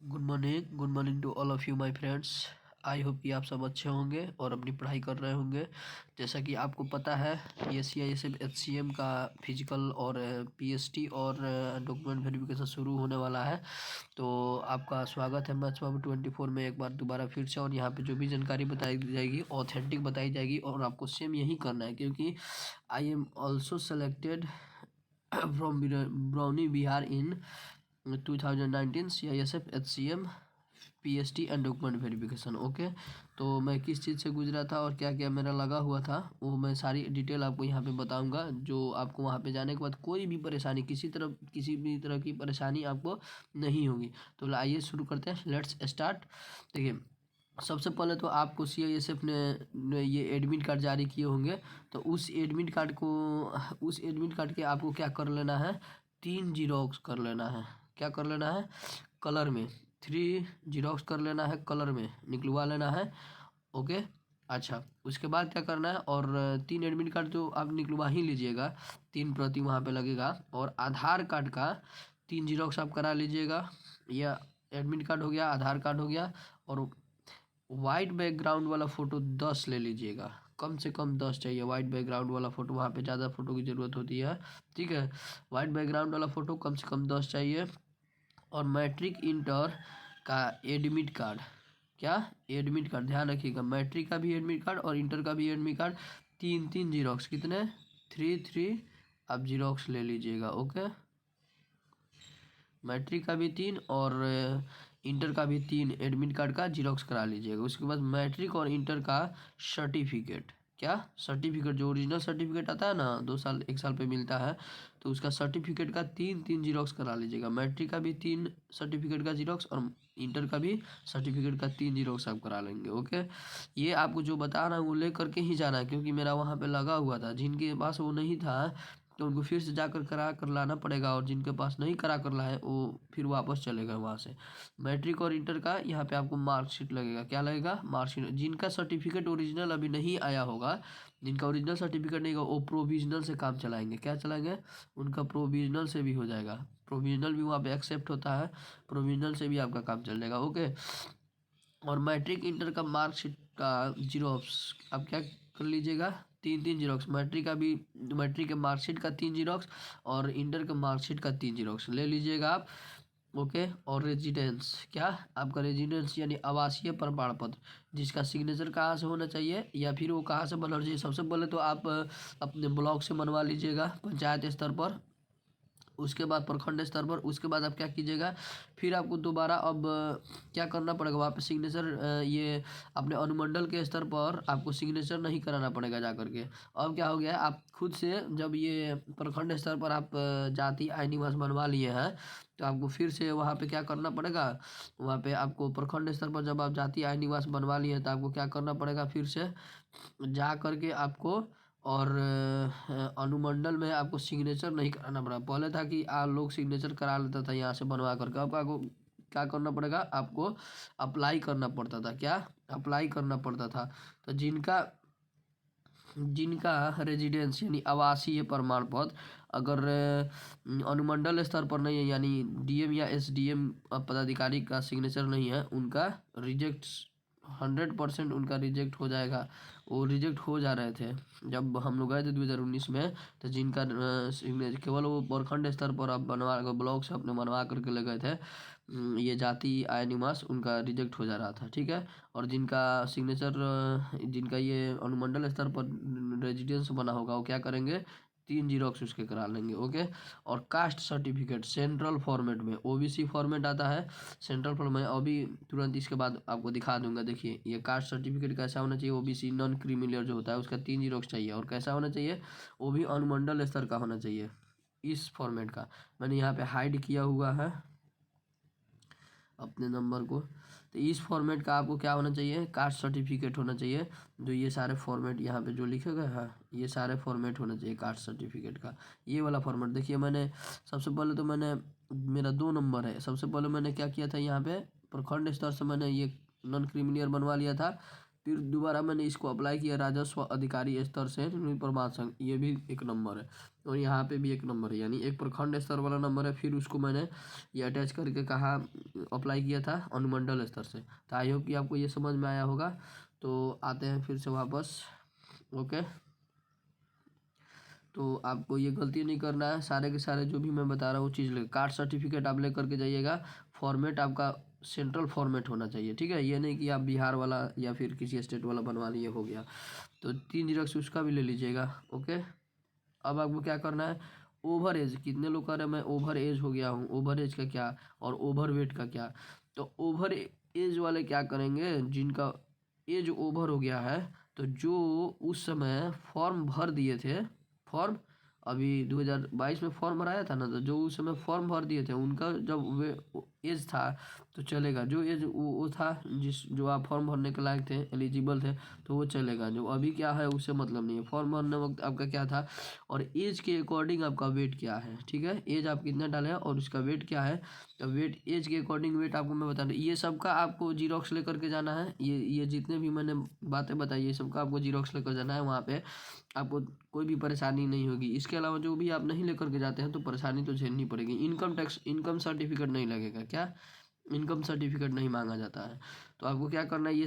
Good morning to all of you my friends. I hope कि आप सब अच्छे होंगे और अपनी पढ़ाई कर रहे होंगे। जैसा कि आपको पता है ये CISF HCM का फिजिकल और PST और डॉक्यूमेंट वेरिफिकेशन शुरू होने वाला है। तो आपका स्वागत है मैथ्स बाबू 24 में एक बार दोबारा फिर से। और यहाँ पे जो भी जानकारी बताई जाएगी ऑथेंटिक बताई जाएगी और आपको सेम यही करना है, क्योंकि I am also selected from brownie Bihar in 2019 CISF HCM PST and document verification. Okay, तो मैं किस चीज़ से गुजरा था और क्या क्या मेरा लगा हुआ था वो मैं सारी डिटेल आपको यहाँ पे बताऊंगा। जो आपको वहाँ पे जाने के बाद कोई भी परेशानी किसी भी तरह की परेशानी आपको नहीं होगी। तो आइए शुरू करते हैं, लेट्स स्टार्ट। देखिए, सबसे पहले तो आपको CISF ने ये एडमिट कार्ड जारी किए होंगे। तो उस एडमिट कार्ड के आपको क्या कर लेना है, 3 जीरोक्स कर लेना है। क्या कर लेना है, कलर में 3 जीरोक्स कर लेना है, कलर में निकलवा लेना है। ओके, अच्छा, उसके बाद क्या करना है, और 3 एडमिट कार्ड तो आप निकलवा ही लीजिएगा, 3 प्रति वहाँ पे लगेगा। और आधार कार्ड का 3 जीरोक्स आप करा लीजिएगा। यह एडमिट कार्ड हो गया, आधार कार्ड हो गया। और वाइट बैकग्राउंड वाला फ़ोटो 10 ले लीजिएगा, कम से कम 10 चाहिए वाइट बैकग्राउंड वाला फ़ोटो, वहाँ पे ज़्यादा फ़ोटो की ज़रूरत होती है। ठीक है, वाइट बैकग्राउंड वाला फ़ोटो कम से कम 10 चाहिए। और मैट्रिक इंटर का एडमिट कार्ड, क्या एडमिट कार्ड, ध्यान रखिएगा, मैट्रिक का भी एडमिट कार्ड और इंटर का भी एडमिट कार्ड, 3 जीरोक्स, कितने 3 आप जीरोक्स ले लीजिएगा। ओके, मैट्रिक का भी 3 और इंटर का भी 3 एडमिट कार्ड का जीरोक्स करा लीजिएगा। उसके बाद मैट्रिक और इंटर का सर्टिफिकेट, क्या सर्टिफिकेट, जो ओरिजिनल सर्टिफिकेट आता है ना, 2 साल 1 साल पे मिलता है, तो उसका सर्टिफिकेट का 3 जीरोक्स करा लीजिएगा। मैट्रिक का भी 3 सर्टिफिकेट का जीरोक्स और इंटर का भी सर्टिफिकेट का 3 जीरोक्स आप करा लेंगे। ओके, ये आपको जो बता रहा हूँ वो ले करके ही जाना है, क्योंकि मेरा वहाँ पे लगा हुआ था, जिनके पास वो नहीं था तो उनको फिर से जाकर करा कर लाना पड़ेगा, और जिनके पास नहीं करा कर ला है वो फिर वापस चलेगा वहाँ से। मैट्रिक और इंटर का यहाँ पे आपको मार्कशीट लगेगा, क्या लगेगा, मार्कशीट। जिनका सर्टिफिकेट ओरिजिनल अभी नहीं आया होगा, जिनका ओरिजिनल सर्टिफिकेट नहीं होगा, वो प्रोविजनल से काम चलाएंगे। क्या चलाएंगे, उनका प्रोविजनल से भी हो जाएगा, प्रोविजनल भी वहाँ पे एक्सेप्ट होता है, प्रोविजनल से भी आपका काम चल जाएगा। ओके, और मैट्रिक इंटर का मार्कशीट का जीरोक्स आप क्या कर लीजिएगा, 3 जीरोक्स, मैट्रिक के मार्कशीट का 3 जीरोक्स और इंटर के मार्कशीट का 3 जीरोक्स ले लीजिएगा आप। ओके, और रेजिडेंस, क्या आपका रेजिडेंस यानी आवासीय प्रमाण पत्र, जिसका सिग्नेचर कहाँ से होना चाहिए या फिर वो कहाँ से बनना चाहिए। सबसे पहले तो आप अपने ब्लॉक से बनवा लीजिएगा, पंचायत स्तर पर, उसके बाद प्रखंड स्तर पर, उसके बाद आप क्या कीजिएगा, फिर आपको दोबारा अब क्या करना पड़ेगा, वहाँ पे सिग्नेचर, ये अपने अनुमंडल के स्तर पर आपको सिग्नेचर नहीं कराना पड़ेगा जा करके। अब क्या हो गया है, आप खुद से जब ये प्रखंड स्तर पर आप जाति आय निवास बनवा लिए हैं, तो आपको फिर से वहाँ पे क्या करना पड़ेगा, वहाँ पे आपको प्रखंड स्तर पर जब आप जाति आय निवास बनवा लिए तो आपको क्या करना पड़ेगा, फिर से जा करके आपको, और अनुमंडल में आपको सिग्नेचर नहीं कराना पड़ा। पहले था कि लोग सिग्नेचर करा लेता था यहाँ से बनवा करके, अब आपको क्या करना पड़ेगा, आपको अप्लाई करना पड़ता था, क्या अप्लाई करना पड़ता था। तो जिनका जिनका रेजिडेंस यानी आवासीय प्रमाण पत्र अगर अनुमंडल स्तर पर नहीं है, यानी DM या SDM पदाधिकारी का सिग्नेचर नहीं है, उनका रिजेक्ट 100% उनका रिजेक्ट हो जाएगा। वो रिजेक्ट हो जा रहे थे जब हम लोग गए थे 2019 में, तो जिनका सिग्नेचर केवल वो प्रखंड स्तर पर आप बनवा ब्लॉक से अपने बनवा करके ले गए थे, ये जाति आय निवास, उनका रिजेक्ट हो जा रहा था। ठीक है, और जिनका सिग्नेचर जिनका ये अनुमंडल स्तर पर रेजिडेंस बना होगा, वो क्या करेंगे, 3 जीरोक्स उसके करा लेंगे। ओके, और कास्ट सर्टिफिकेट सेंट्रल फॉर्मेट में, OBC फॉर्मेट आता है सेंट्रल फॉर्मेट में, अभी तुरंत इसके बाद आपको दिखा दूंगा। देखिए, ये कास्ट सर्टिफिकेट कैसा होना चाहिए, OBC नॉन क्रीमी जो होता है उसका 3 जीरोक्स चाहिए, और कैसा होना चाहिए, वो भी अनुमंडल स्तर का होना चाहिए, इस फॉर्मेट का। मैंने यहाँ पे हाइड किया हुआ है अपने नंबर को। तो इस फॉर्मेट का आपको क्या होना चाहिए, कास्ट सर्टिफिकेट होना चाहिए। जो ये सारे फॉर्मेट यहाँ पे जो लिखे गए हैं, ये सारे फॉर्मेट होना चाहिए कास्ट सर्टिफिकेट का, ये वाला फॉर्मेट। देखिए, मैंने सबसे पहले तो मेरा 2 नंबर है, सबसे पहले मैंने क्या किया था, यहाँ पे प्रखंड स्तर से मैंने ये नॉन क्रिमिनल बनवा लिया था फिर दोबारा मैंने इसको अप्लाई किया राजस्व अधिकारी स्तर से प्रमाण संघ, ये भी 1 नंबर है और यहाँ पे भी 1 नंबर है, यानी एक प्रखंड स्तर वाला नंबर है। फिर उसको मैंने ये अटैच करके कहा अप्लाई किया था अनुमंडल स्तर से। तो आई होप कि आपको ये समझ में आया होगा। तो आते हैं फिर से वापस। ओके, तो आपको ये गलती नहीं करना है, सारे के सारे जो भी मैं बता रहा हूँ चीज़ ले कास्ट सर्टिफिकेट आप लेकर के जाइएगा। फॉर्मेट आपका सेंट्रल फॉर्मेट होना चाहिए, ठीक है। ये नहीं कि आप बिहार वाला या फिर किसी स्टेट वाला बनवा लिए हो गया। तो 3 जीरोक्स उसका भी ले लीजिएगा। ओके, अब आपको क्या करना है, ओवर एज, कितने लोग कह रहे हैं मैं ओवर एज हो गया हूँ, ओवर एज का क्या और ओवर वेट का क्या। तो ओवर एज वाले क्या करेंगे, जिनका एज ओवर हो गया है, तो जो उस समय फॉर्म भर दिए थे, फॉर्म अभी 2022 में फॉर्म भराया था ना, तो जो उस समय फॉर्म भर दिए थे उनका जब वे एज था तो चलेगा। जो एज वो था जिस जो आप फॉर्म भरने के लायक थे, एलिजिबल थे, तो वो चलेगा। जो अभी क्या है उससे मतलब नहीं है। फॉर्म भरने वक्त आपका क्या था और एज के अकॉर्डिंग आपका वेट क्या है, ठीक है। एज आप कितना डाले हैं और उसका वेट क्या है, तो वेट एज के अकॉर्डिंग वेट आपको मैं बता दूँ। ये सब का आपको जीरोक्स लेकर के जाना है। ये जितने भी मैंने बातें बताई ये सब का आपको जीरोक्स लेकर जाना है। वहाँ पे आपको कोई भी परेशानी नहीं होगी। इसके अलावा जो भी आप नहीं लेकर के जाते हैं तो परेशानी तो झेलनी पड़ेगी। इनकम टैक्स, इनकम सर्टिफिकेट नहीं लगेगा, क्या इनकम सर्टिफिकेट नहीं मांगा जाता है। तो आपको क्या करना है, ये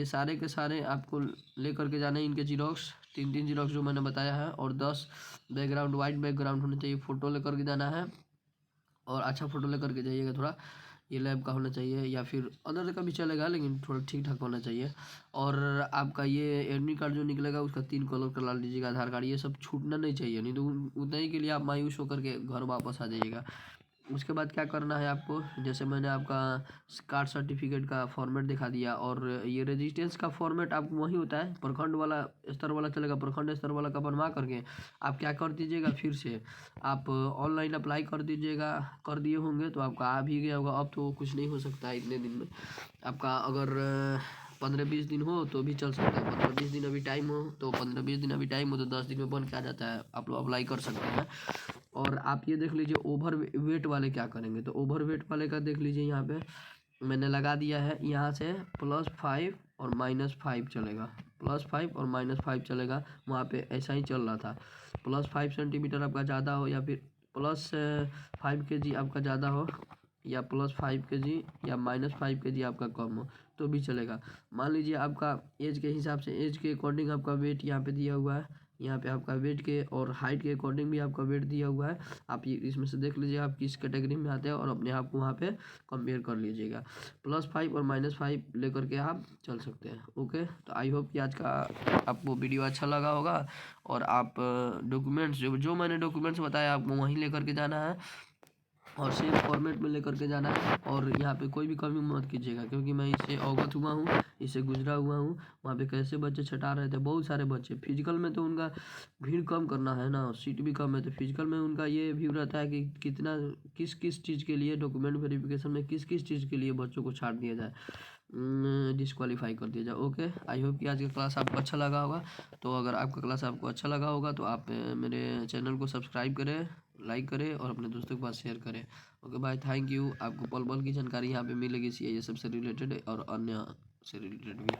सारे के सारे आपको लेकर के जाना है। इनके जीरोक्स 3 जीरोक्स जो मैंने बताया है, और 10 बैकग्राउंड वाइट बैकग्राउंड होना चाहिए, फ़ोटो लेकर के जाना है। और अच्छा फ़ोटो लेकर के जाइएगा, थोड़ा ये लैब का होना चाहिए या फिर अदर का भी चलेगा, लेकिन थोड़ा ठीक ठाक होना चाहिए। और आपका ये एडमिट कार्ड जो निकलेगा उसका 3 कलर करवा लीजिएगा। आधार कार्ड ये सब छूटना नहीं चाहिए, नहीं तो उतना ही के लिए आप मायूस होकर के घर वापस आ जाइएगा। उसके बाद क्या करना है आपको, जैसे मैंने आपका कास्ट सर्टिफिकेट का फॉर्मेट दिखा दिया, और ये रेजिस्टेंस का फॉर्मेट आपको वही होता है, प्रखंड वाला स्तर वाला चलेगा। प्रखंड स्तर वाला का बनवा करके आप क्या कर दीजिएगा, फिर से आप ऑनलाइन अप्लाई कर दीजिएगा। कर दिए होंगे तो आपका आ भी गया होगा। अब तो कुछ नहीं हो सकता है इतने दिन में। आपका अगर 15-20 दिन हो तो भी चल सकता है। 15-20 दिन अभी टाइम हो तो 15-20 दिन अभी टाइम हो तो 10 दिन में बन के आ जाता है, आप लोग अप्लाई कर सकते हैं। और आप ये देख लीजिए ओवर वेट वाले क्या करेंगे। तो ओवर वेट वाले का देख लीजिए, यहाँ पे मैंने लगा दिया है। यहाँ से +5 और -5 चलेगा, +5 और -5 चलेगा। वहाँ पे ऐसा ही चल रहा था। +5 सेंटीमीटर आपका ज़्यादा हो या फिर +5 kg आपका ज़्यादा हो, या +5 kg या -5 kg आपका कम हो तो भी चलेगा। मान लीजिए आपका एज के हिसाब से, एज के अकॉर्डिंग आपका वेट यहाँ पे दिया हुआ है। यहाँ पे आपका वेट के और हाइट के अकॉर्डिंग भी आपका वेट दिया हुआ है। आप ये इसमें से देख लीजिए आप किस कैटेगरी में आते हैं और अपने आप को वहाँ पे कंपेयर कर लीजिएगा। +5 और -5 लेकर के आप चल सकते हैं। ओके, तो आई होप कि आज का आपको वीडियो अच्छा लगा होगा। और आप डॉक्यूमेंट्स जो मैंने डॉक्यूमेंट्स बताया आपको वहीं लेकर के जाना है और सेम फॉर्मेट में लेकर के जाना है। और यहाँ पे कोई भी कमी मत कीजिएगा, क्योंकि मैं इससे अवगत हुआ हूँ, इससे गुजरा हुआ हूँ। वहाँ पे कैसे बच्चे छटा रहे थे, बहुत सारे बच्चे। फिजिकल में तो उनका भीड़ कम करना है ना, सीट भी कम है, तो फिजिकल में उनका ये व्यू रहता है कि कितना किस किस चीज़ के लिए डॉक्यूमेंट वेरिफिकेशन में किस किस चीज़ के लिए बच्चों को छाट दिया जाए, डिस्क्वालीफाई कर दिया जाए। ओके, आई होप कि आज का क्लास आपको अच्छा लगा होगा। तो अगर आपका क्लास आपको अच्छा लगा होगा तो आप मेरे चैनल को सब्सक्राइब करें, लाइक करें और अपने दोस्तों के पास शेयर करें। ओके भाई, थैंक यू। आपको पल पल की जानकारी यहाँ पे मिलेगी CISF से रिलेटेड और अन्य से रिलेटेड भी।